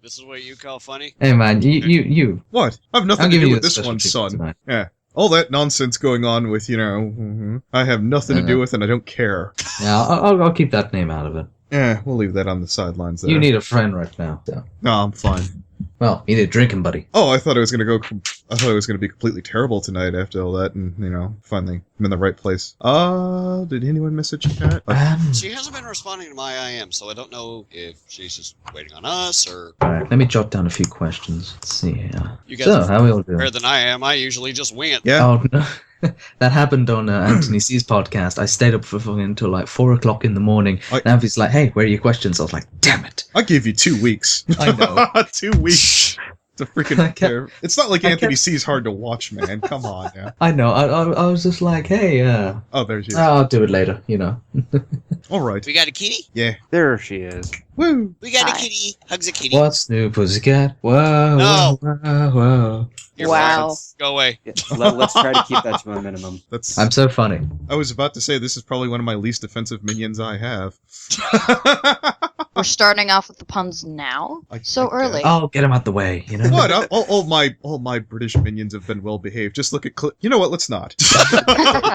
This is what you call funny? Hey man, you. What? I have nothing I'll to give do you with the this special one, treatment son. tonight. Yeah. All that nonsense going on with, I have nothing to do with and I don't care. Yeah, I'll keep that name out of it. Yeah, we'll leave that on the sidelines there. You need a friend right now. So. No, I'm fine. Well, you need a drinking buddy. Oh, I thought it was gonna be completely terrible tonight after all that, and finally I'm in the right place. Did anyone message chat? She hasn't been responding to my IM, so I don't know if she's just waiting on us or. Alright, let me jot down a few questions. Let's see here. You guys So, how we all doing? Better than I am. I usually just wing it. Yeah. Oh no. That happened on Anthony C's podcast. I stayed up for fucking until like 4 o'clock in the morning. And Anthony's like, "Hey, where are your questions?" I was like, "Damn it!" I gave you 2 weeks. I know. 2 weeks. To freaking. It's not like Anthony C's hard to watch, man. Come on, yeah. I know. I was just like, "Hey, oh, there she is. I'll do it later." All right. We got a kitty? Yeah. There she is. Woo. We got a kitty. Hugs a kitty. What's new, pussycat? Whoa, No. whoa, whoa. You're Wow. right. Go away. Yeah, let's try to keep that to a minimum. I'm so funny. I was about to say this is probably one of my least offensive minions I have. We're starting off with the puns now? So early. Oh, get him out the way, What? All my British minions have been well behaved. Just look at you know what? Let's not.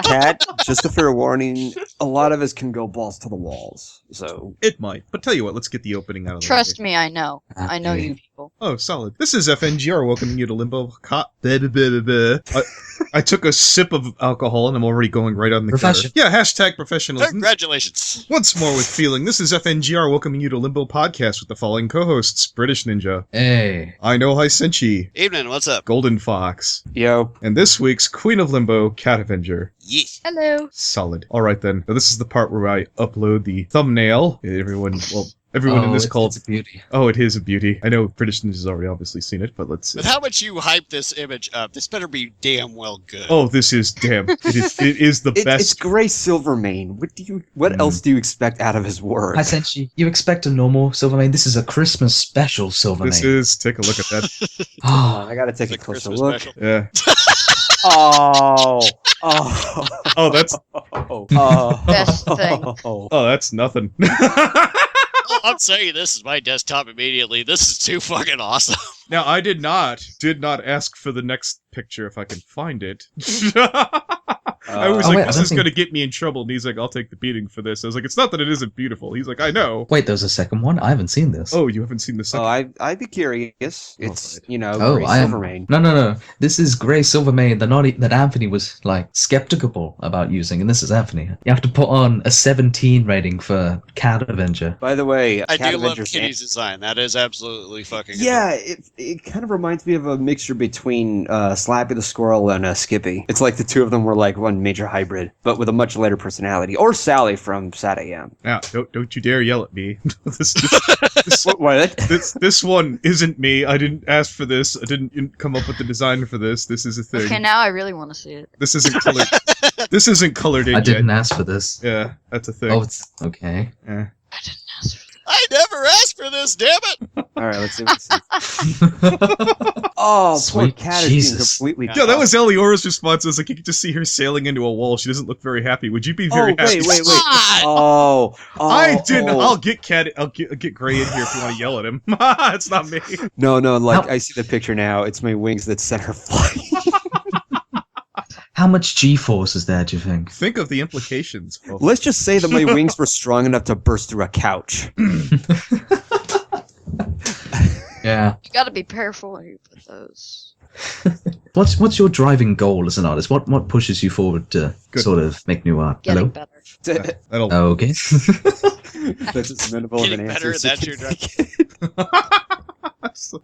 Cat, just a fair warning, a lot of us can go balls to the walls, so... It might. But tell you what, let's get the opening out of the way. Trust me, I know. I know you people. Oh, solid. This is FNGR welcoming you to LImbo. I took a sip of alcohol and I'm already going right on the counter. Yeah, hashtag professionalism. Congratulations. Once more with feeling. This is FNGR welcoming you to LImbo podcast with the following co-hosts. British Ninja. Hey. I know Senshi. Evening, what's up? GoldenFox. Yo. And this week's Queen of Limbo, CatAvenger. Yeah. Hello. Solid. Alright then. Now this is the part where I upload the thumbnail. Everyone in this call. It's a beauty. Oh, it is a beauty. I know British Ninja's already obviously seen it, but let's see. With how much you hype this image up, this better be damn well good. Oh, this is damn. It is the best. It's Gray Silvermane. What else do you expect out of his work? I sent you expect a normal Silvermane. This is a Christmas special Silvermane. This is. Take a look at that. Oh, I gotta take a closer look. Special. Yeah. Oh, that's. Best thing. Oh, that's nothing. I'll tell you, this is my desktop immediately. This is too fucking awesome. Now, I did not ask for the next picture if I can find it. I was like, this is going to get me in trouble. And he's like, I'll take the beating for this. I was like, it's not that it isn't beautiful. He's like, I know. wait, there's a second one? I haven't seen this. Oh, you haven't seen the second? I'd be curious. It's, right. Gray Silvermane. No. This is Gray Silvermane, the naughty that Anthony was, skeptical about using, and this is Anthony. You have to put on a 17 rating for CatAvenger. By the way, I do love CatAvenger's Kitty's design. That is absolutely fucking Yeah, it kind of reminds me of a mixture between Slappy the Squirrel and Skippy. It's like the two of them were like one major hybrid, but with a much lighter personality. Or Sally from Sad AM. Now, don't you dare yell at me. What? This one isn't me. I didn't ask for this. I didn't come up with the design for this. This is a thing. Okay, now I really want to see it. This isn't colored. This isn't colored in I yet. didn't ask for this. Yeah, that's a thing. Oh, it's okay. Yeah. I didn't ask for it. I never asked for this, damn it! Alright, let's see what's Oh, poor Sweet cat is Jesus. being completely... Yeah, that was Eliora's response. It was like, you could just see her sailing into a wall. She doesn't look very happy. Would you be very happy? Wait. God! I didn't. I'll get Gray in here if you want to yell at him. It's not me. No, I see the picture now. It's my wings that set her flying. How much G-force is there, do you think? Think of the implications. Folks. Let's just say that my wings were strong enough to burst through a couch. Yeah. You gotta be careful when you put those. What's your driving goal as an artist? What pushes you forward to sort of make new art? Getting Hello? better. That'll. Oh, okay. That's as minimal of an Getting answer. better, that's your drive.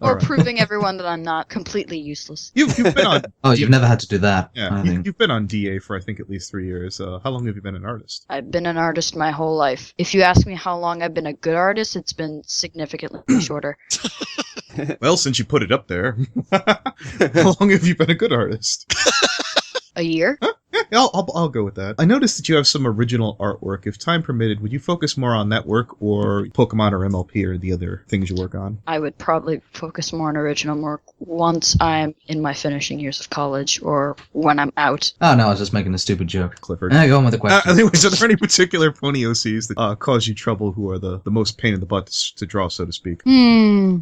Or Alright. proving everyone that I'm not completely useless. You've been on. Oh, you've never had to do that. Yeah, I think. you've been on DA for I think at least 3 years. How long have you been an artist? I've been an artist my whole life. If you ask me how long I've been a good artist, it's been significantly shorter. Well, since you put it up there, how long have you been a good artist? A year? Huh? Yeah, I'll go with that. I noticed that you have some original artwork. If time permitted, would you focus more on that work or Pokemon or MLP or the other things you work on? I would probably focus more on original work once I'm in my finishing years of college or when I'm out. Oh, no, I was just making a stupid joke. Clifford. Go on with the question. Anyways, are there any particular pony OCs that cause you trouble who are the most pain in the butt to draw, so to speak?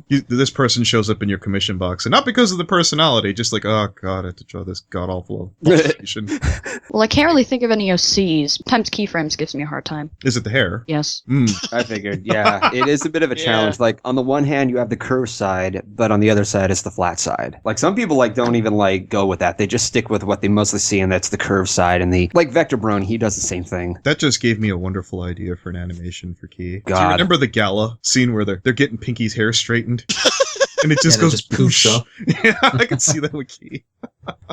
This person shows up in your commission box, and not because of the personality, just like, oh god, I have to draw this god-awful illustration. Well, I can't really think of any OCs. Sometimes keyframes gives me a hard time. Is it the hair? Yes. I figured, yeah. It is a bit of a challenge. Like, on the one hand, you have the curved side, but on the other side, it's the flat side. Like, some people, like, don't even, like, go with that. They just stick with what they mostly see, and that's the curved side. And like, Vector Brony, he does the same thing. That just gave me a wonderful idea for an animation for Key. God. Do you remember the gala scene where they're getting Pinky's hair straightened? And it just goes poofs up. Yeah, I can see that with Key.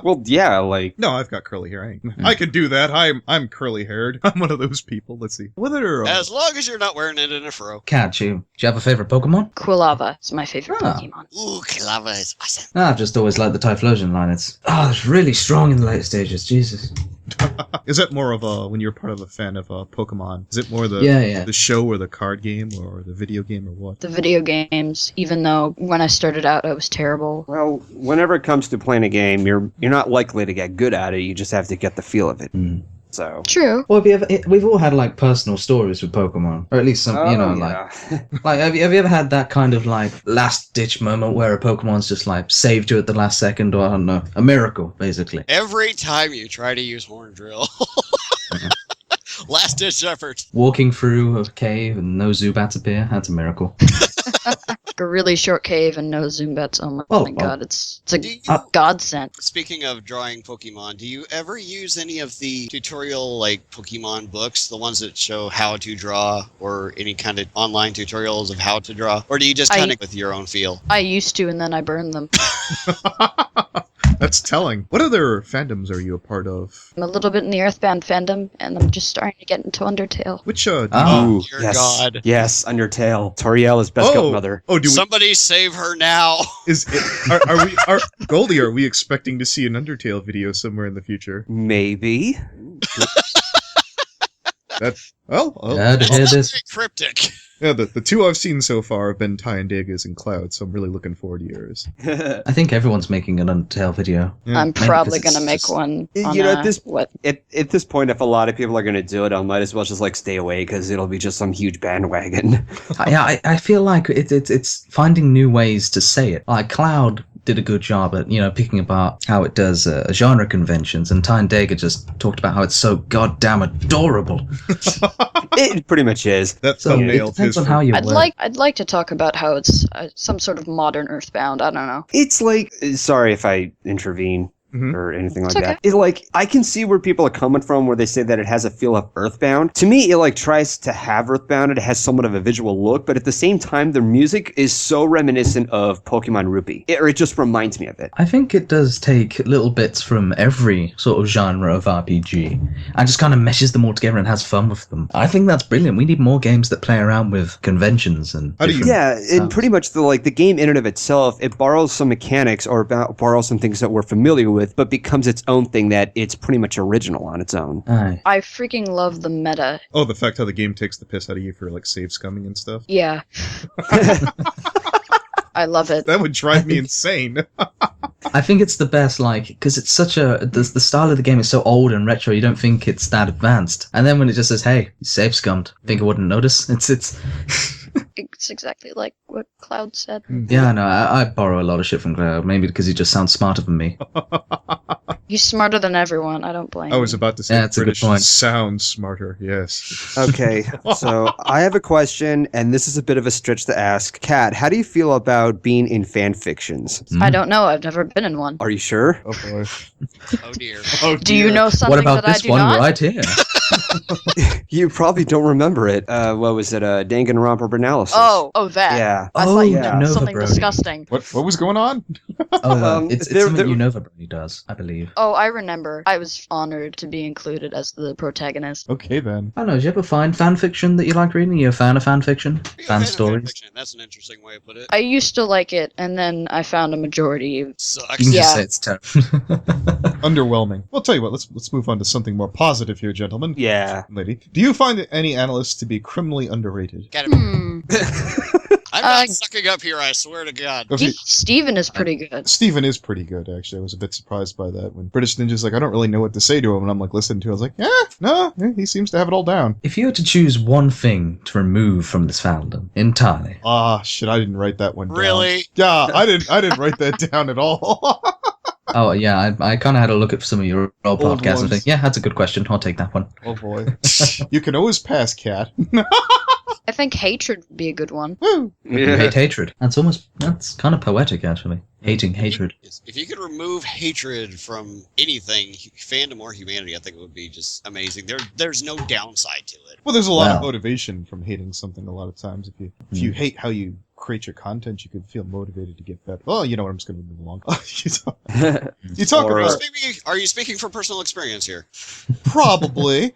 Well, yeah, like... No, I've got curly hair. I can do that. I'm curly haired. I'm one of those people. Let's see. Whether as long as you're not wearing it in a fro. Cat, do you have a favorite Pokemon? Quillava is my favorite Pokemon. Ooh, Calava is awesome. I've just always liked the Typhlosion line. It's really strong in the later stages. Jesus. Is that more of when you're part of a fan of Pokemon? Is it more the show or the card game or the video game or what? The video games, even though when I started out I was terrible. Well, whenever it comes to playing a game, you're not likely to get good at it. You just have to get the feel of it. So True. Well, we've all had like personal stories with Pokemon, or at least some, like have you ever had that kind of like last ditch moment where a Pokemon's just like saved you at the last second, or I don't know, a miracle basically? Every time you try to use Horn Drill. Last ditch effort. Walking through a cave and no Zubats appear, that's a miracle. A really short cave and no Zumbats. Oh my god, it's a godsend. Speaking of drawing Pokemon, do you ever use any of the tutorial like Pokemon books, the ones that show how to draw, or any kind of online tutorials of how to draw, or do you just kind of with your own feel? I used to, and then I burned them. That's telling. What other fandoms are you a part of? I'm a little bit in the Earthbound fandom, and I'm just starting to get into Undertale. Which dear yes. God. Yes, Undertale. Toriel is best godmother. Oh, do we... Somebody save her now. Are Goldie, are we expecting to see an Undertale video somewhere in the future? Maybe. That's to hear this. Cryptic. Yeah, the two I've seen so far have been Tyandagas and Cloud, so I'm really looking forward to yours. I think everyone's making an Undertale video. Yeah. I'm probably gonna make one. On, at this point, if a lot of people are gonna do it, I might as well just like stay away because it'll be just some huge bandwagon. I feel like it's finding new ways to say it. Like Cloud did a good job at picking apart how it does genre conventions, and Tyandaga just talked about how it's so goddamn adorable. It pretty much is. That So thumbnail it depends on how you work. I'd like to talk about how it's some sort of modern Earthbound. I don't know. It's like, sorry if I intervene. Or anything like that. It like I can see where people are coming from where they say that it has a feel of Earthbound. To me, it like tries to have Earthbound. It has somewhat of a visual look, but at the same time, the music is so reminiscent of Pokemon Rupee. It just reminds me of it. I think it does take little bits from every sort of genre of RPG and just kind of meshes them all together and has fun with them. I think that's brilliant. We need more games that play around with conventions and and pretty much the game in and of itself, it borrows some mechanics or borrows some things that we're familiar with, but becomes its own thing that it's pretty much original on its own. Aye. I freaking love the meta. Oh, the fact how the game takes the piss out of you for like save scumming and stuff? Yeah. I love it. That would drive me insane. I think it's the best, like, because it's such the style of the game is so old and retro, you don't think it's that advanced. And then when it just says, hey, you save scummed, think I wouldn't notice? It's exactly like what Cloud said. Yeah, no, I borrow a lot of shit from Cloud, maybe because he just sounds smarter than me. He's smarter than everyone, I don't blame I was him. about to say That's a good British point. sounds smarter, yes. Okay, so I have a question, and this is a bit of a stretch to ask. Kat, how do you feel about being in fanfictions? I don't know, I've never been in one. Are you sure? Oh boy. Oh dear. Oh, Do you dear. know something What about that I this do one not? right here? You probably don't remember it. What was it? Danganronpa analysis. Oh, that. Yeah. I thought you yeah. meant something Brony. disgusting. What was going on? It's something Unova Brony does, I believe. Oh, I remember. I was honored to be included as the protagonist. Okay, then. I don't know, did you ever find fan fiction that you like reading? Are you a fan of fan fiction? Fan stories? Fanfiction. That's an interesting way to put it. I used to like it, and then I found a majority. Sucks. You can Yeah. just say it's terrible. Underwhelming. Well, I'll tell you what, let's move on to something more positive here, gentlemen. Yeah. Lady. Do you find any analysts to be criminally underrated? I'm not sucking up here, I swear to God. Okay. Steven is pretty good. Steven is pretty good, actually. I was a bit surprised by that when British Ninja's like, I don't really know what to say to him. And I'm like, listening to it. I was like, he seems to have it all down. If you were to choose one thing to remove from this fandom entirely. Ah, shit, I didn't write that one down. Really? Yeah, I didn't write that down at all. Oh, yeah, I kind of had a look at some of your old podcasts and ones. think, yeah, that's a good question. I'll take that one. Oh, boy. You can always pass, Cat. I think hatred would be a good one. Woo! You hate hatred. That's kind of poetic, actually. Hating hatred. If you could remove hatred from anything, fandom or humanity, I think it would be just amazing. There's no downside to it. Well, there's a lot of Wow. motivation from hating something a lot of times. If you hate how you create your content, you could feel motivated to get better. Well, you know what, I'm just going to move along. You talk Or- about... Are you speaking from personal experience here? Probably.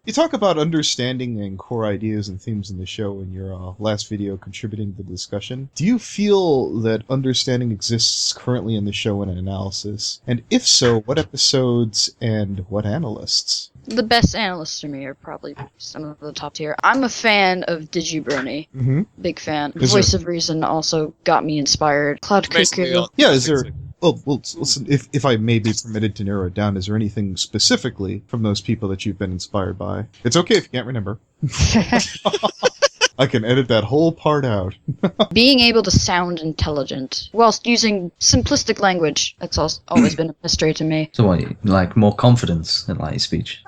You talk about understanding and core ideas and themes in the show in your last video contributing to the discussion. Do you feel that understanding exists currently in the show in an analysis? And if so, what episodes and what analysts? The best analysts to me are probably some of the top tier. I'm a fan of Digi Bro. Mm-hmm. Big fan. Is Voice of Reason also got me inspired. Cloud Basically, Cuckoo. Yeah, is there... Well, listen, if I may be permitted to narrow it down, is there anything specifically from those people that you've been inspired by? It's okay if you can't remember. I can edit that whole part out. Being able to sound intelligent whilst using simplistic language. That's always been a mystery to me. So what, like more confidence in like speech?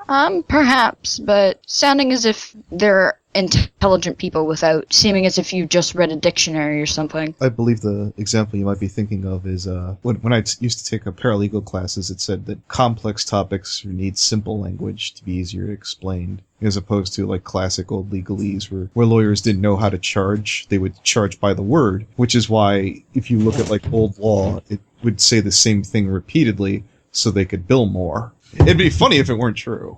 Perhaps, but sounding as if they're intelligent people without seeming as if you just read a dictionary or something. I believe the example you might be thinking of is when I used to take paralegal classes, it said that complex topics need simple language to be easier to explain, as opposed to like classic old legalese where lawyers didn't know how to charge. They would charge by the word, which is why if you look at like old law, it would say the same thing repeatedly so they could bill more. It'd be funny if it weren't true.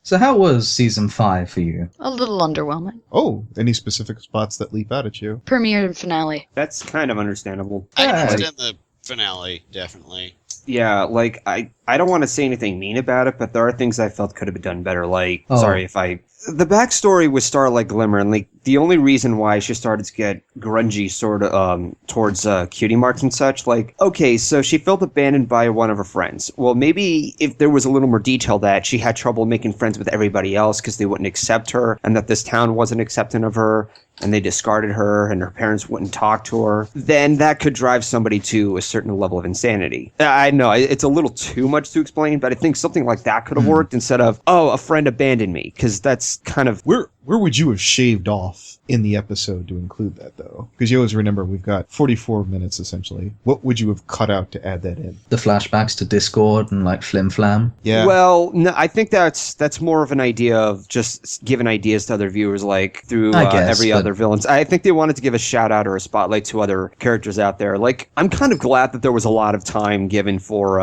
So how was season 5 for you? A little underwhelming. Oh, any specific spots that leap out at you? Premiere and finale. That's kind of understandable. I Yeah. understand the finale, definitely. Yeah, like, I don't want to say anything mean about it, but there are things I felt could have been done better. Like, sorry if I... The backstory with Starlight Glimmer, and like the only reason why she started to get grungy sort of towards cutie marks and such, like, okay, so she felt abandoned by one of her friends. Well, maybe if there was a little more detail that she had trouble making friends with everybody else because they wouldn't accept her, and that this town wasn't accepting of her, and they discarded her, and her parents wouldn't talk to her, then that could drive somebody to a certain level of insanity. I know, it's a little too much to explain, but I think something like that could have worked instead of, oh, a friend abandoned me, because that's kind of... Where would you have shaved off in the episode to include that, though? Because you always remember we've got 44 minutes, essentially. What would you have cut out to add that in? The flashbacks to Discord and like Flim Flam? Yeah. Well, no, I think that's more of an idea of just giving ideas to other viewers, like through every other villains. I think they wanted to give a shout out or a spotlight to other characters out there. Like, I'm kind of glad that there was a lot of time given for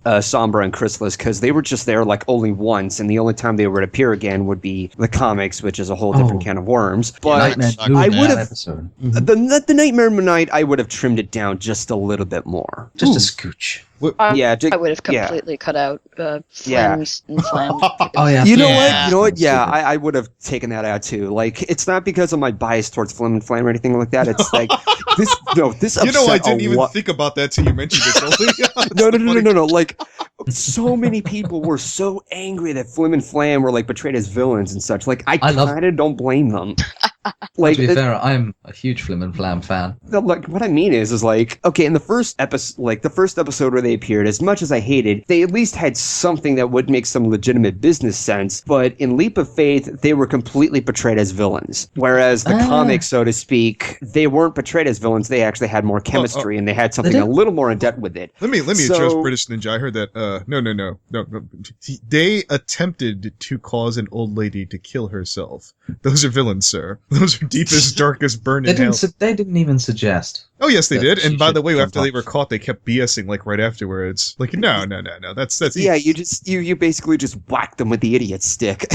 Sombra and Chrysalis, because they were just there like only once, and the only time they would appear again would be the comics, which is a whole different can of worms. But I would have the Nightmare Night. I would have trimmed it down just a little bit more, just a scooch. I would have completely cut out Flims and Flam. Oh yeah. You know what? Yeah, I would have taken that out too. Like, it's not because of my bias towards Flim and Flam or anything like that. It's like this. You know, I didn't even lot. think about that till you mentioned it. No. Like, so many people were so angry that Flim and Flam were like betrayed as villains and such. Like, I kind of don't blame them. Like, to be fair, I'm a huge Flim and Flam fan. Like, what I mean is like, okay, in the first episode where they appeared, as much as I hated, they at least had something that would make some legitimate business sense. But in Leap of Faith, they were completely portrayed as villains. Whereas the comics, so to speak, they weren't portrayed as villains. They actually had more chemistry and they had something a little more in depth with it. Let me address British Ninja. I heard that. No. They attempted to cause an old lady to kill herself. Those are villains, sir. Those are deepest, darkest burning hell. They didn't even suggest. Oh yes, they did. And by the way, after they were caught, they kept BSing like right afterwards. Like no. That's yeah. You basically just whack them with the idiot stick.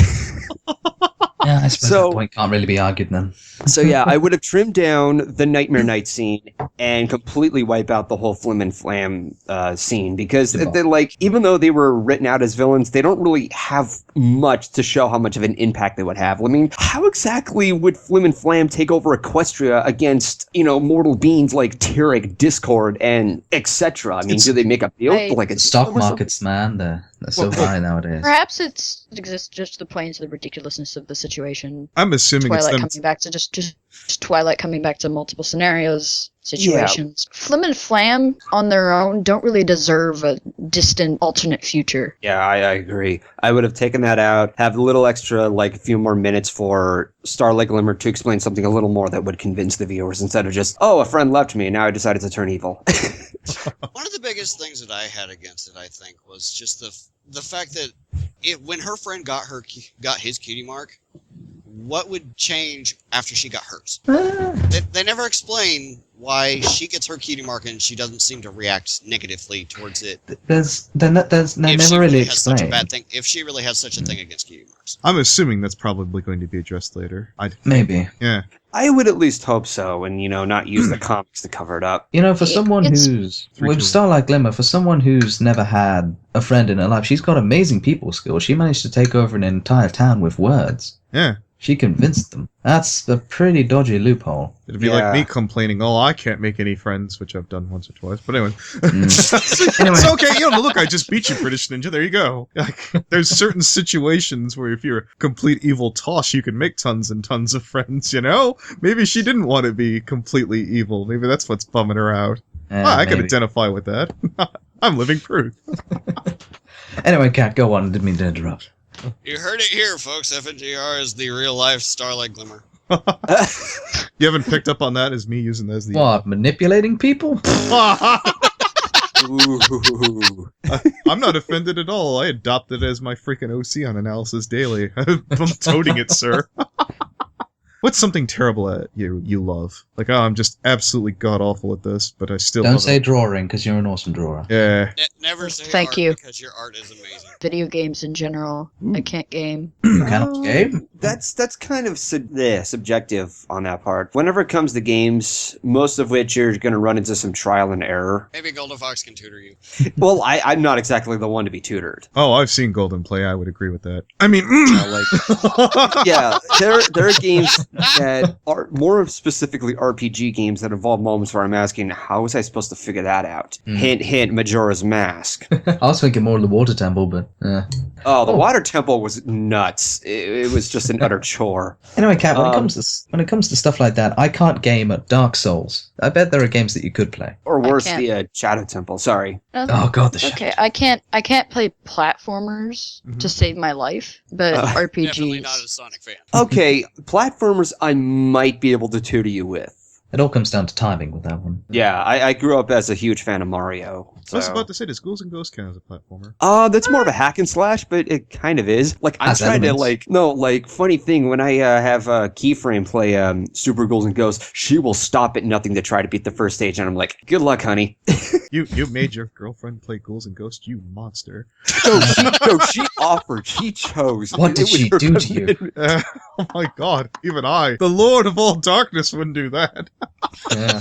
Yeah, I suppose that point can't really be argued then. So yeah, I would have trimmed down the Nightmare Night scene and completely wipe out the whole Flim and Flam scene because they're like, even though they were written out as villains, they don't really have much to show how much of an impact they would have. I mean, how exactly would Flim and Flam take over Equestria against, mortal beings like Tyrek, Discord, and etc.? I mean, do they make a deal? Like a stock markets, man, they're so high nowadays. Perhaps it exists just the planes of the ridiculousness of the situation. I'm assuming Twilight coming back to just Twilight coming back to multiple scenarios, situations. Yeah. Flim and Flam on their own don't really deserve a distant alternate future. Yeah, I agree. I would have taken that out, have a little extra, like a few more minutes for Starlight Glimmer to explain something a little more that would convince the viewers instead of just, a friend left me and now I decided to turn evil. One of the biggest things that I had against it, I think, was just the fact that when her friend got his cutie mark, what would change after she got hers? They never explain why she gets her cutie mark and she doesn't seem to react negatively towards it. There's never really explained. Such a bad thing, if she really has such a thing against cutie marks. I'm assuming that's probably going to be addressed later. Maybe. Yeah. I would at least hope so, and not use the comics to cover it up. For someone who's with Starlight Glimmer, for someone who's never had a friend in her life, she's got amazing people skills. She managed to take over an entire town with words. Yeah. She convinced them. That's a pretty dodgy loophole. It'd be like me complaining, I can't make any friends, which I've done once or twice. But anyway. It's okay. Look, I just beat you, British Ninja. There you go. There's certain situations where if you're a complete evil tosh, you can make tons and tons of friends, Maybe she didn't want to be completely evil. Maybe that's what's bumming her out. I can identify with that. I'm living proof. Anyway, Kat, go on. I didn't mean to interrupt. You heard it here, folks. FNGR is the real-life Starlight Glimmer. You haven't picked up on that as me using that as the... What, manipulating people? I'm not offended at all. I adopted it as my freaking OC on Analysis Daily. I'm toting it, sir. What's something terrible at you love? Like, I'm just absolutely god-awful at this, but I still Don't love say it. Drawing, because you're an awesome drawer. Yeah. Never say Thank art you. because your art is amazing. Video games in general. I can't game. You cannot game? That's kind of subjective on that part. Whenever it comes to games, most of which you're going to run into some trial and error. Maybe GoldenFox can tutor you. Well, I'm not exactly the one to be tutored. Oh, I've seen Golden play. I would agree with that. I mean, yeah, there are games that are more specifically RPG games that involve moments where I'm asking, how was I supposed to figure that out? Hint, hint, Majora's Mask. I was thinking more of the Water Temple, but... Oh, the Water Temple was nuts. It was just an utter chore. Anyway, Kat, when it comes to stuff like that, I can't game at Dark Souls. I bet there are games that you could play. Or worse, the Shadow Temple. Sorry. Oh God, the Shadow. Okay, I can't play platformers to save my life, but RPGs. Definitely not a Sonic fan. Okay, platformers I might be able to tutor you with. It all comes down to timing with that one. Yeah, I grew up as a huge fan of Mario. So. I was about to say, does Ghouls and Ghosts count as a platformer? That's more of a hack and slash, but it kind of is. Like, I'm trying to, funny thing, when I have Keyframe play Super Ghouls and Ghosts, she will stop at nothing to try to beat the first stage, and I'm like, good luck, honey. You made your girlfriend play Ghouls and Ghosts, you monster. She offered, she chose. What did she do to you? Oh my god, even I, the Lord of all darkness, wouldn't do that. Yeah.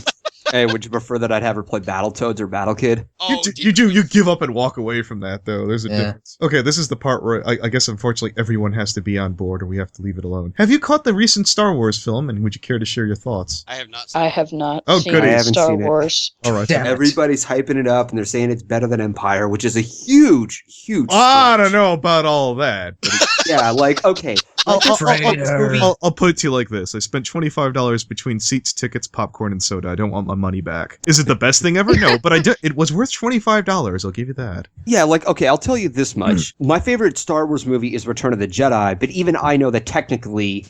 Hey, would you prefer that I'd have her play Battletoads or Battle Kid? Oh, you give up and walk away from that, though. There's a difference. Okay, this is the part where I guess, unfortunately, everyone has to be on board or we have to leave it alone. Have you caught the recent Star Wars film, and would you care to share your thoughts? I have not seen I have not seen goody. I haven't Star seen it. Wars. All right. Everybody's hyping it up, and they're saying it's better than Empire, which is a huge I don't know about all that. But yeah, like, okay, I'll Traitor. put it to you like this. I spent $25 between seats, tickets, popcorn, and soda. I don't want my money back. Is it the best thing ever? No, but it was worth $25. I'll give you that. Yeah, like, okay, I'll tell you this much. My favorite Star Wars movie is Return of the Jedi, but even I know that technically,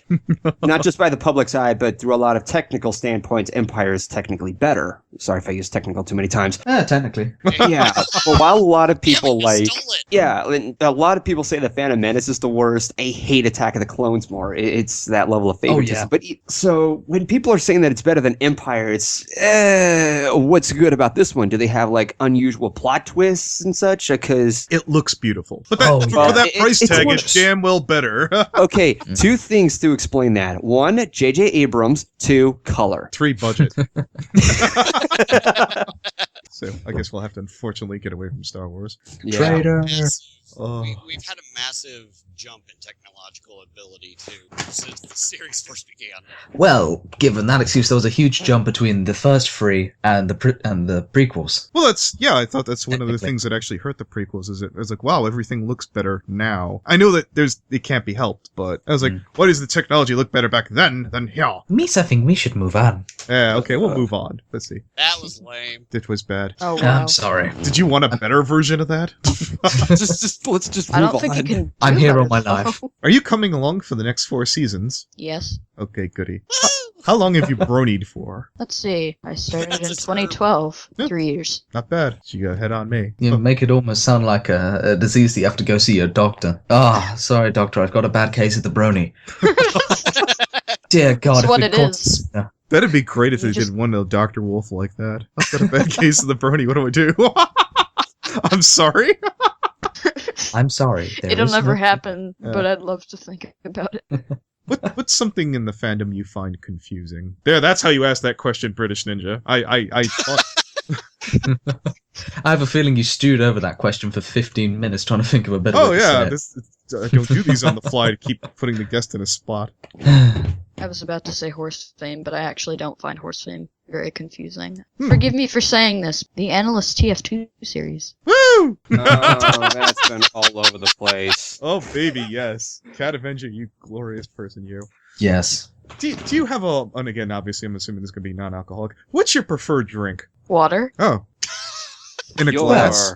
not just by the public's eye, but through a lot of technical standpoints, Empire is technically better. Sorry if I use technical too many times. Technically. Yeah, but while a lot of people Damn it, you stole it. yeah, and a lot of people say that Phantom Menace is the worst. I hate Attack of the Clones more. It's that level of favoritism. But so when people are saying that it's better than Empire, it's what's good about this one? Do they have like unusual plot twists and such? Because it looks beautiful. But that, for that price tag, it's damn well better. Okay, two things to explain that. One, J.J. Abrams. Two, color. Three, budget. So I guess we'll have to unfortunately get away from Star Wars. Yeah. Traitor. We've had a massive jump in technological ability too since the series first began. Well, given that excuse, there was a huge jump between the first three and the prequels. Well, I thought that's one of the things that actually hurt the prequels. Is it was like, wow, everything looks better now. I know that it can't be helped, but I was like, why does the technology look better back then than here? I think we should move on. Yeah, okay, we'll move on. Let's see. That was lame. It was bad. Oh, wow. I'm sorry. Did you want a better version of that? Let's just move I don't on. think you can. I'm do here better, all my though. life. Are you coming along for the next 4 seasons? Yes. Okay, goody. How long have you bronied for? Let's see. I started That's in a term. 2012. Yeah. 3 years. Not bad. So you got ahead on me. You make it almost sound like a disease that you have to go see your doctor. Sorry, doctor, I've got a bad case of the brony. Dear God, That's if what we it caught is. this- yeah. That'd be great if You they just- did one of Dr. Wolf like that. I've got a bad case of the brony. What do I do? I'm sorry. I'm sorry. there It'll is never no- happen, Yeah. but I'd love to think about it. What's something in the fandom you find confusing? There, that's how you ask that question, British Ninja. I thought... I have a feeling you stewed over that question for 15 minutes trying to think of a better Oh way to yeah, say I don't do these on the fly to keep putting the guest in a spot. it. I was about to say horse fame, but I actually don't find horse fame very confusing. Forgive me for saying this. The Analysts TF2 series. Woo! Oh, that's been all over the place. Oh baby, yes. CatAvenger, you glorious person, you. Yes. Do you have and again, obviously, I'm assuming this is going to be non-alcoholic. What's your preferred drink? Water. Oh. In a Your- glass.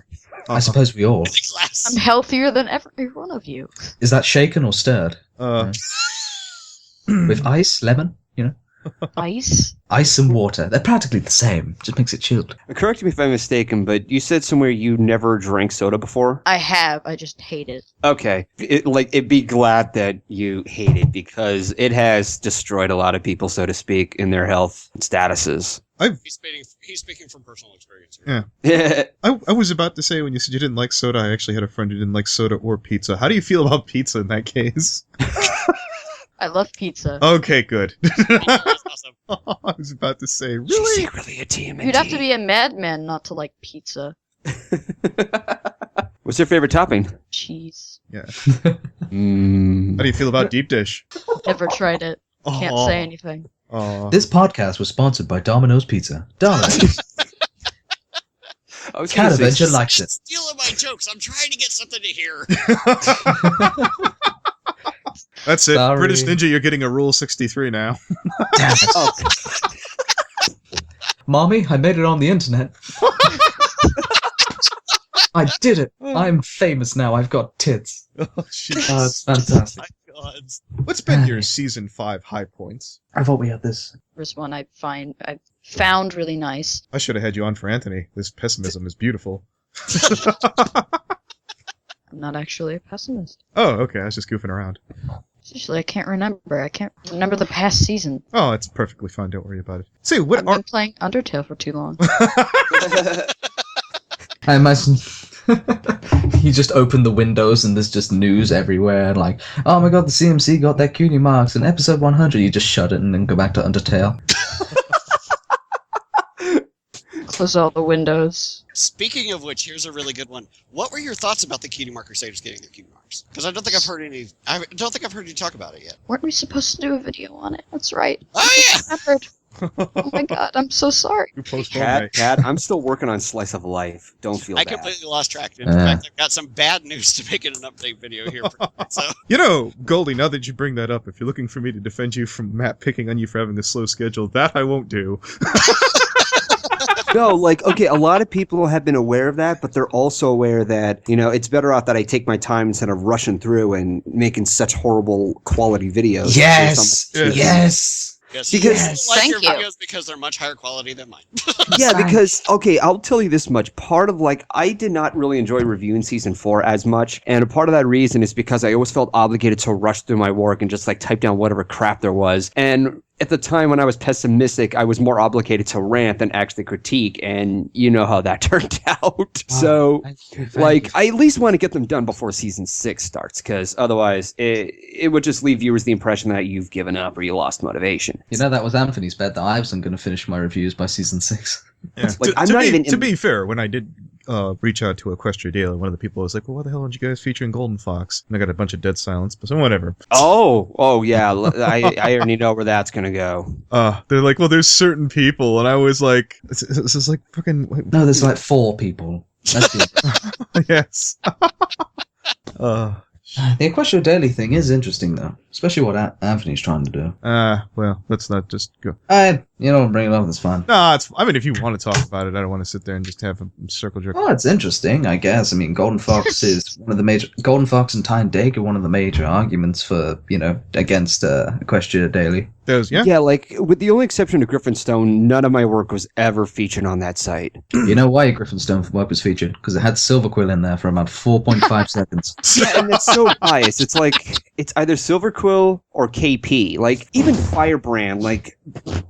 I suppose we all. The glass. I'm healthier than every one of you. Is that shaken or stirred? With ice, lemon, Ice? Ice and water. They're practically the same. Just makes it chilled. Correct me if I'm mistaken, but you said somewhere you never drank soda before? I have. I just hate it. Okay. It'd be glad that you hate it because it has destroyed a lot of people, so to speak, in their health statuses. He's speaking from personal experience. Yeah. Yeah. I was about to say, when you said you didn't like soda, I actually had a friend who didn't like soda or pizza. How do you feel about pizza in that case? I love pizza. Okay, good. That's awesome. I was about to say, She's really? secretly a TMNT. You'd have to be a madman not to like pizza. What's your favorite topping? Cheese. Yeah. Mm. How do you feel about deep dish? Never tried it. Can't say anything. Oh. This podcast was sponsored by Domino's Pizza. Domino's. I was gonna say- CatAvenger likes it. Stealing my jokes. I'm trying to get something to hear. That's it. Sorry. British Ninja, you're getting a Rule 63 now. Damn it. Oh, Mommy, I made it on the internet. I did it. I'm famous now. I've got tits. Oh, jeez. It's fantastic. My God. What's been your Season 5 high points? I thought we had this. First one I found really nice. I should have had you on for Anthony. This pessimism is beautiful. I'm not actually a pessimist. Oh, okay. I was just goofing around. Usually I can't remember. I can't remember the past season. Oh, it's perfectly fine. Don't worry about it. See, what I've are... been playing Undertale for too long. I imagine you just open the windows and there's just news everywhere. Like, oh my god, the CMC got their cutie marks in episode 100. You just shut it and then go back to Undertale. Close all the windows. Speaking of which, here's a really good one. What were your thoughts about the Cutie Mark Crusaders getting their cutie marks? Because I don't think I've heard any. I don't think I've heard you talk about it yet. Weren't we supposed to do a video on it? That's right. Oh yeah. Remembered. Oh my god, I'm so sorry. You postponed Cat, I'm still working on Slice of Life. Don't feel I bad. completely lost track. In fact, I've got some bad news to make it an update video here. So. You know, Goldie, now that you bring that up, if you're looking for me to defend you from Matt picking on you for having a slow schedule, that I won't do. No, like, okay, a lot of people have been aware of that, but they're also aware that, you know, it's better off that I take my time instead of rushing through and making such horrible quality videos. Yes! Yes, Because like Thank your you. videos because they're much higher quality than mine. Yeah, because, okay, I'll tell you this much. Part of, like, I did not really enjoy reviewing Season 4 as much, and a part of that reason is because I always felt obligated to rush through my work and just, like, type down whatever crap there was. And at the time when I was pessimistic, I was more obligated to rant than actually critique, and you know how that turned out. So, like, I at least want to get them done before Season 6 starts, because otherwise it would just leave viewers the impression that you've given up or you lost motivation. You know, that was Anthony's bet that I wasn't going to finish my reviews by Season 6. Yeah. Like, I'm not even to be fair, when I did reach out to Equestria Daily, one of the people was like, well, why the hell aren't you guys featuring GoldenFox? And I got a bunch of dead silence, but so whatever. Oh, yeah, I already know where that's going to go. They're like, well, there's certain people, and I was like, this is like fucking... No, there's like 4 people. That's it. Yes. The Equestria Daily thing is interesting, though. Especially what Anthony's trying to do. Well, let's not just go. You know, bring it up, it's fun. No, I mean, if you want to talk about it, I don't want to sit there and just have a circle jerk. Oh, it's interesting, I guess. I mean, GoldenFox is one of the major... GoldenFox and Tyandaga are one of the major arguments for, you know, against Equestria Daily. Those, yeah? Yeah, like, with the only exception of Griffinstone, none of my work was ever featured on that site. You know why Griffinstone work was featured? Because it had Silver Quill in there for about 4.5 seconds. Yeah, and it's so biased. It's like, it's either Silver Quill or KP. Like, even Firebrand, like,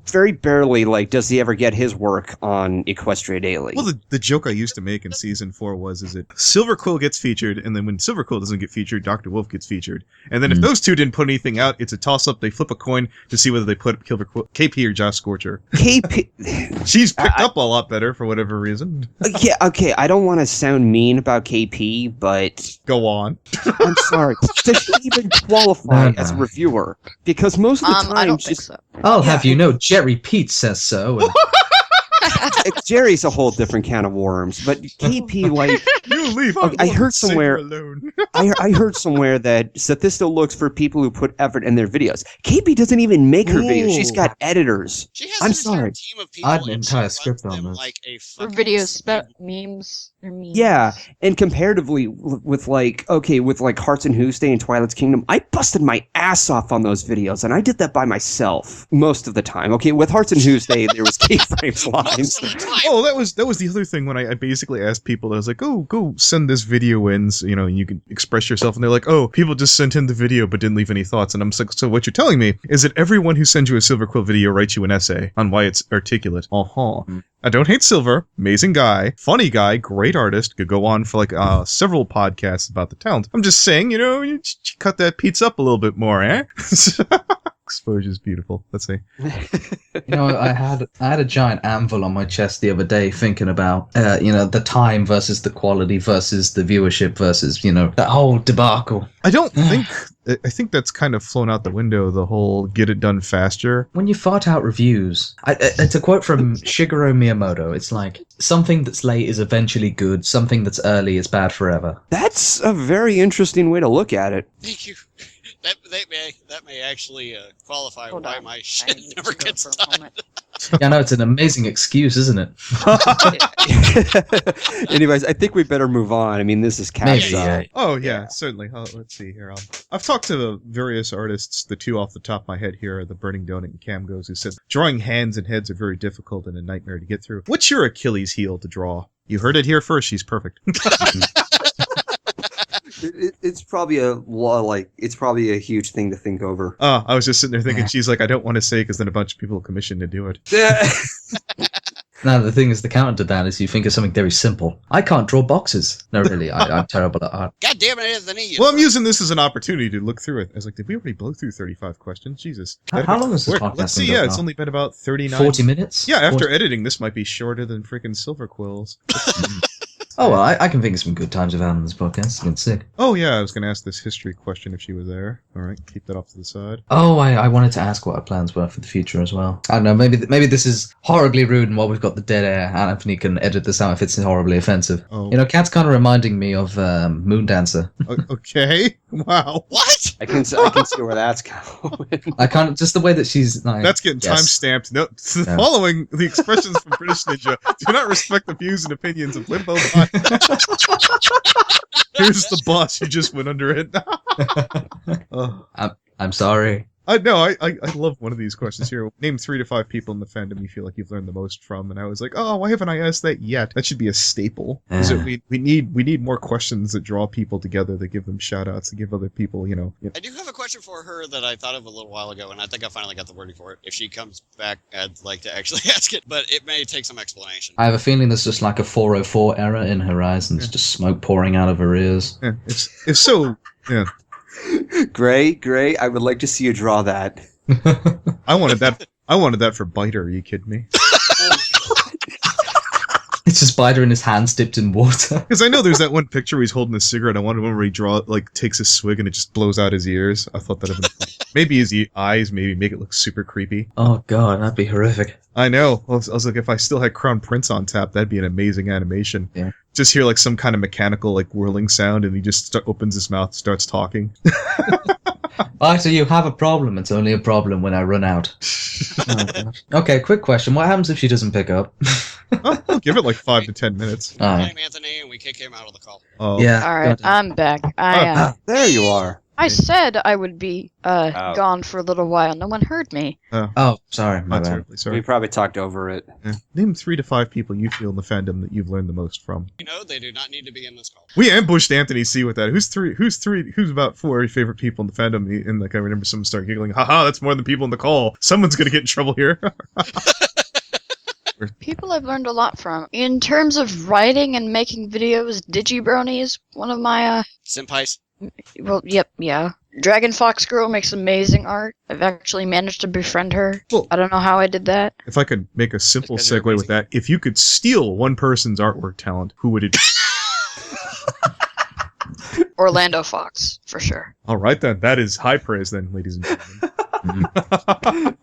very barely, like, does he ever get his work on Equestria Daily. Well, the joke I used to make in Season 4 was, is it Silver Quill gets featured, and then when Silver Quill doesn't get featured, Dr. Wolf gets featured. And then if those two didn't put anything out, it's a toss-up. They flip a coin to see whether they put KP or Josh Scorcher. KP... She's picked up a lot better for whatever reason. Yeah, okay, I don't want to sound mean about KP, but... Go on. I'm sorry. Does she even qualify as a reviewer? Because most of the time... I don't think so. I'll have you know, Jerry Pete says so. And... Jerry's a whole different can of worms, but KP, like... You leave. I heard somewhere... Alone. I heard somewhere that Statista looks for people who put effort in their videos. KP doesn't even make her videos. She's got editors. She has I'm an sorry. entire team of people. I had an and she entire runs script on them this. like a For fucking videos, memes. They're memes. Yeah, and comparatively with like Hearts and Who's Day and Twilight's Kingdom, I busted my ass off on those videos, and I did that by myself most of the time. Okay, with Hearts and Who's Day, there was keyframes lines. Oh, that was the other thing when I basically asked people. I was like, go send this video in, so, you know, you can express yourself. And they're like, oh, people just sent in the video but didn't leave any thoughts. And I'm like, so what you're telling me is that everyone who sends you a Silver Quill video writes you an essay on why it's articulate. I don't hate Silver. Amazing guy. Funny guy. Great artist. Could go on for like several podcasts about the talent. I'm just saying, you know, you cut that pizza up a little bit more, eh? Exposure's beautiful. Let's see. You know, I had a giant anvil on my chest the other day thinking about, you know, the time versus the quality versus the viewership versus, you know, that whole debacle. I think that's kind of flown out the window, the whole get it done faster. When you fart out reviews, it's a quote from Shigeru Miyamoto. It's like, something that's late is eventually good, something that's early is bad forever. That's a very interesting way to look at it. Thank you. That may actually qualify Hold why on. my I shit need never to go gets for a done. moment. Yeah, no, it's an amazing excuse, isn't it? Anyways, I think we better move on. I mean, this is Maybe, Cat's yeah. Oh, yeah, certainly. Let's see here. I've talked to various artists. The two off the top of my head here are the Burning Donut and Cam Goes, who said drawing hands and heads are very difficult and a nightmare to get through. What's your Achilles heel to draw? You heard it here first. She's perfect. It's probably a huge thing to think over. I was just sitting there thinking, she's like, I don't want to say because then a bunch of people will commission to do it. Now, the thing is, the counter to that is you think of something very simple. I can't draw boxes. No, really, I'm terrible at art. God damn it, Anthony. Well, I'm using this as an opportunity to look through it. I was like, did we already blow through 35 questions? Jesus. How long is this podcast? Let's see. Yeah, it's only been about 39. 40 minutes? Yeah, after 40. editing, this might be shorter than freaking Silver Quills. Oh, well, I can think of some good times we've had on this podcast. It's been sick. Oh, yeah, I was going to ask this history question if she was there. All right, keep that off to the side. Oh, I wanted to ask what our plans were for the future as well. I don't know, maybe this is horribly rude, and while we've got the dead air, Anthony can edit this out if it's horribly offensive. Oh. You know, Cat's kind of reminding me of Moondancer. Okay. Wow. What? I can see where that's going. I kind of, just the way that she's like... That's getting time-stamped. No, following the expressions from British Ninja do not respect the views and opinions of LImbo. Here's the boss. You just went under it. I'm sorry. I love one of these questions here. Name 3 to 5 people in the fandom you feel like you've learned the most from. And I was like, oh, why haven't I asked that yet? That should be a staple. So we need more questions that draw people together, that give them shout outs, that give other people, you know. I do have a question for her that I thought of a little while ago, and I think I finally got the wording for it. If she comes back, I'd like to actually ask it, but it may take some explanation. I have a feeling there's just like a 404 error in Horizons, just smoke pouring out of her ears. Yeah, if so, yeah. Gray, I would like to see you draw that. I wanted that for Byter. Are you kidding me? It's just Byter in his hands dipped in water. Because I know there's that one picture where he's holding a cigarette. I wanted one where he takes a swig and it just blows out his ears. I thought that'd been fun. Maybe his eyes, maybe make it look super creepy. Oh god, that'd be horrific. I know. I was like, if I still had Crown Prince on tap, that'd be an amazing animation. Yeah. Just hear like some kind of mechanical like whirling sound, and he just opens his mouth, starts talking. Byter, you have a problem. It's only a problem when I run out. Okay, quick question. What happens if she doesn't pick up? I'll give it like 5 to 10 minutes. I'm Anthony, and we kick him out of the call. Oh. Yeah. All right, I'm back. There you are. I said I would be gone for a little while. No one heard me. Oh, sorry. My Not bad. terribly sorry. We probably talked over it. Yeah. Name 3 to 5 people you feel in the fandom that you've learned the most from. You know, they do not need to be in this call. We ambushed Anthony C with that. Who's about 4 of your favorite people in the fandom? And like I remember someone start giggling, haha, that's more than people in the call. Someone's gonna get in trouble here. People I've learned a lot from. In terms of writing and making videos, Digi Brony is one of my Senpais. well, yep, yeah. GoldenFox girl makes amazing art. I've actually managed to befriend her. Well, I don't know how I did that. If I could make a simple Because they're segue with that, if you could steal one person's artwork talent, who would it be? Orlando Fox, for sure. All right, then. That is high praise, then, ladies and gentlemen.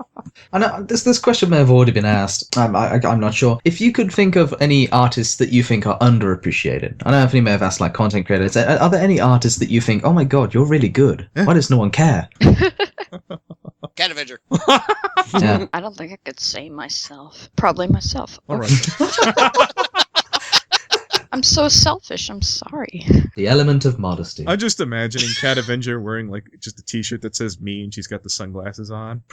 I know this question may have already been asked. I'm not sure. If you could think of any artists that you think are underappreciated, I know Anthony may have asked like content creators. Are there any artists that you think, oh my god, you're really good? Yeah. Why does no one care? CatAvenger. Yeah. I don't think I could say myself. Probably myself. All right. I'm so selfish. I'm sorry. The element of modesty. I'm just imagining CatAvenger wearing like just a t-shirt that says me and she's got the sunglasses on.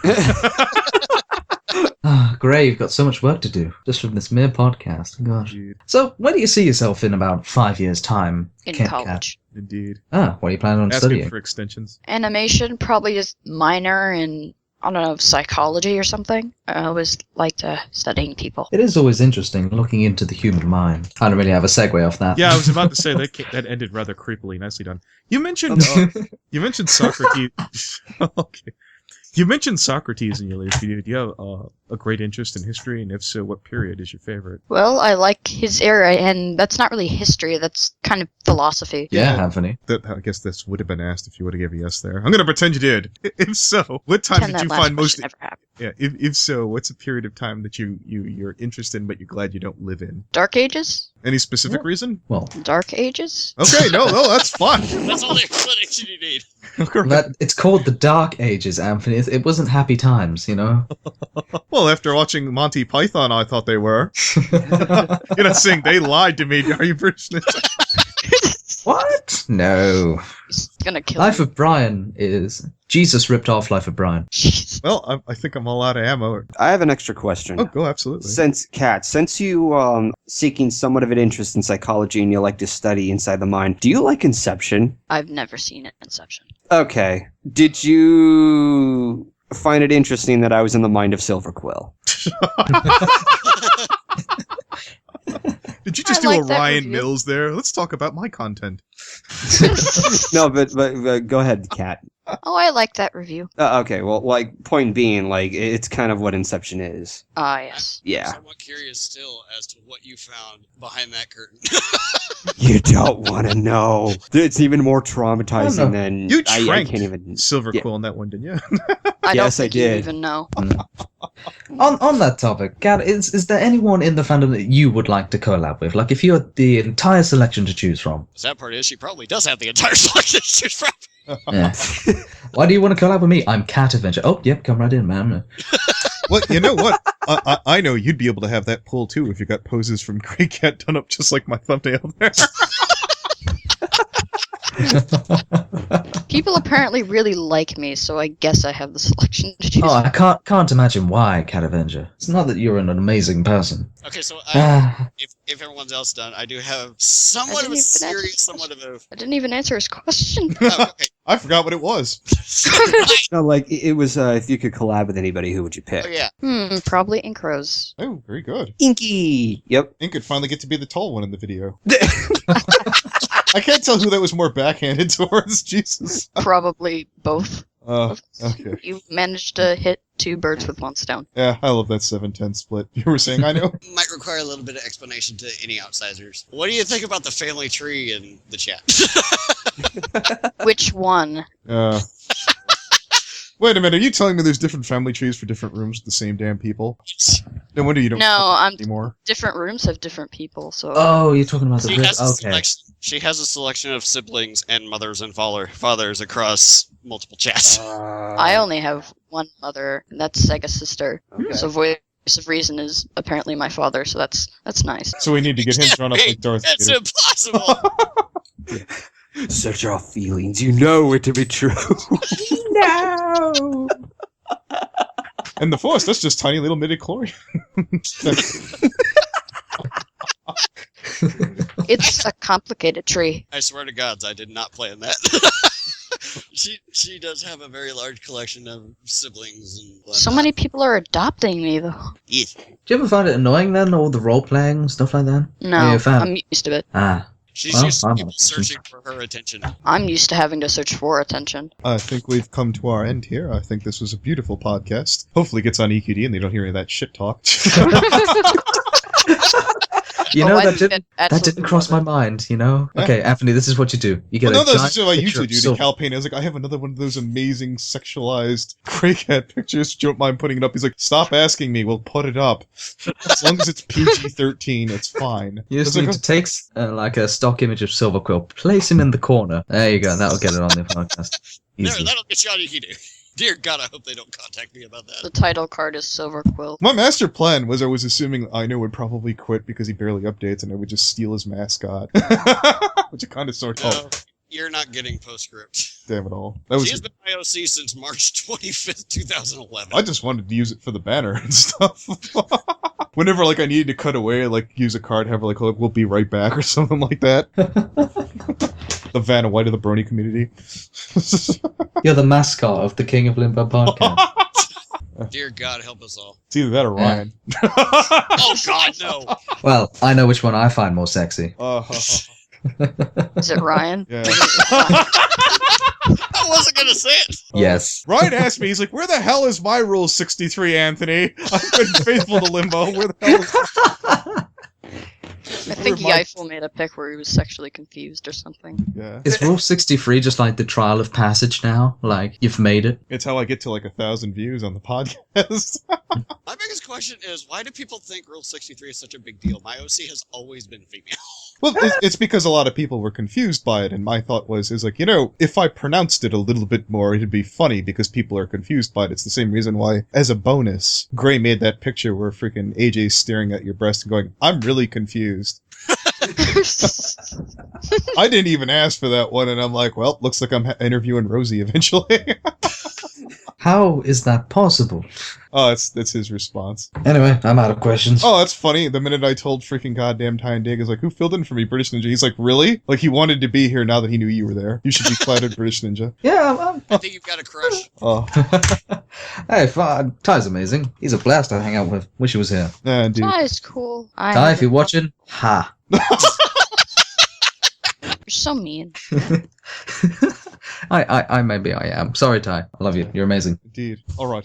Gray, you've got so much work to do just from this mere podcast. Gosh. Indeed. So, where do you see yourself in about 5 years' time? In Cat? college. Indeed. What are you planning on Asking studying? for extensions. Animation, probably just minor in, I don't know, psychology or something. I always liked studying people. It is always interesting looking into the human mind. I don't really have a segue off that. Yeah, I was about to say that ended rather creepily. Nicely done. You mentioned Socrates. Okay. You mentioned Socrates in your latest video. Do you have a great interest in history? And if so, what period is your favorite? Well, I like his era, and that's not really history. That's kind of philosophy. Yeah, Anthony. I guess this would have been asked if you would have given a yes there. I'm going to pretend you did. If so, what time Pretend did you that last find most... question never happened. Yeah, if so, what's a period of time that you're interested in but you're glad you don't live in? Dark Ages? Any specific reason? Well, Dark Ages? Okay, no, that's fun. That's all the explanation you need. it's called the Dark Ages, Anthony. It wasn't happy times, you know? Well, after watching Monty Python, I thought they were. You're not saying they lied to me, are you, British? What? No. He's gonna kill Life me. of Brian is... Jesus ripped off Life of Brian. Jeez. Well, I think I'm all out of ammo. I have an extra question. Oh, go, absolutely. Since you seeking somewhat of an interest in psychology and you like to study inside the mind, do you like Inception? I've never seen it, Inception. Okay. Did you find it interesting that I was in the mind of Silver Quill? Did you just I do like a that Ryan review. Mills there? Let's talk about my content. No, but go ahead, Kat. Oh, I like that review. Okay, well, like, point being, like, it's kind of what Inception is. Ah, yes. Yeah. I'm somewhat curious still as to what you found behind that curtain. You don't want to know. It's even more traumatizing than You I tranked can't even. Silver Yeah. Quill in that one, didn't you? I don't Yes, I think you did. even know. On that topic, Gad, is there anyone in the fandom that you would like to collab with? Like, if you had the entire selection to choose from. The sad part is she probably does have the entire selection to choose from. Yeah. Why do you want to collab with me? I'm CatAvenger. Oh, yep, come right in, man. Well, you know what? I know you'd be able to have that pull too if you got poses from Grey Cat done up just like my thumbnail there. People apparently really like me, so I guess I have the selection to choose. Oh, I can't imagine why, CatAvenger. It's not that you're an amazing person. Okay, so Ah. if everyone's else done, I do have somewhat of a serious, somewhat of a... I didn't even answer his question. Oh, okay. I forgot what it was. No, like, it was, if you could collab with anybody, who would you pick? Oh, yeah. Probably Incros. Oh, very good. Inky! Yep. Ink could finally get to be the tall one in the video. I can't tell who that was more backhanded towards. Jesus. Probably both. Okay. You managed to hit 2 birds with 1 stone. Yeah, I love that 7-10 split. You were saying, I know. Might require a little bit of explanation to any outsiders. What do you think about the family tree in the chat? Which one? Wait a minute, are you telling me there's different family trees for different rooms with the same damn people? No wonder you don't No, anymore. different rooms have different people, so... Oh, you're talking about the She bridge? has, a Okay. selection, she has a selection of siblings and mothers and fathers across multiple chats. I only have one mother, and that's Sega's sister. Okay. So Voice of Reason is apparently my father, so that's nice. So we need to get him drawn up like Darth It's Vader. impossible! Search our feelings. You know it to be true. No! And the Force, that's just tiny little midi-chlorian. It's a complicated tree. I swear to gods, I did not plan that. She does have a very large collection of siblings and whatnot. So many people are adopting me, though. Yeah. Do you ever find it annoying then, all the role-playing, stuff like that? No, Are you a fan? I'm used to it. Ah. She's Well, used to I'm people not. searching for her attention. I'm used to having to search for attention. I think we've come to our end here. I think this was a beautiful podcast. Hopefully it gets on EQD and they don't hear any of that shit talk. You know, I that didn't cross my mind, you know? Yeah. Okay, Anthony, this is what you do. You get Well, no, a that's giant just what I picture usually of do. The silver. Cal paint. I was like, I have another one of those amazing sexualized Grey Cat pictures. You don't mind putting it up? He's like, stop asking me. We'll put it up. As long as it's PG-13, it's fine. You just I was need like, to take like a stock image of Silver Quill, place him in the corner. There you go. That'll get it on the podcast. There, Easy. that'll get you on EQ. Dear God, I hope they don't contact me about that. The title card is Silver Quill. My master plan was I was assuming Aino would probably quit because he barely updates and I would just steal his mascot. Which it kind of sort of... No, you're not getting postscript. Damn it all. That was... She has been IOC since March 25th, 2011. I just wanted to use it for the banner and stuff. Whenever, like, I needed to cut away, like, use a card, have, like, we'll be right back or something like that. The Vanna White of the Brony community. You're the mascot of the King of Limbo podcast. Dear God, help us all. It's either that or Yeah. Ryan. Oh God, no! Well, I know which one I find more sexy. Is it Ryan? Yeah. I wasn't gonna say it. Yes. Ryan asked me, he's like, where the hell is my Rule 63, Anthony? I've been faithful to Limbo. Where the hell is... I think Yeifel made a pic where he was sexually confused or something. Yeah. Is Rule 63 just like the trial of passage now? Like, you've made it? It's how I get to like 1,000 views on the podcast. My biggest question is, why do people think Rule 63 is such a big deal? My OC has always been female. Well, it's because a lot of people were confused by it, and my thought was, like, you know, if I pronounced it a little bit more, it'd be funny because people are confused by it. It's the same reason why, as a bonus, Gray made that picture where freaking AJ's staring at your breast and going, I'm really confused. I didn't even ask for that one, and I'm like, well, looks like I'm interviewing Rosie eventually. How is that possible? Oh, that's his response. Anyway, I'm out of questions. Oh, that's funny. The minute I told freaking goddamn Tyandaga, like, who filled in for me, British Ninja? He's like, really? Like, he wanted to be here now that he knew you were there. You should be flattered, British Ninja. Yeah, I think you've got a crush. Oh, hey, Ty's amazing. He's a blast to hang out with. Wish he was here. nah, dude. That is cool. Ty, if you're watching, ha. You're so mean. I maybe I am. Sorry, Ty. I love you. You're amazing. Indeed. All right.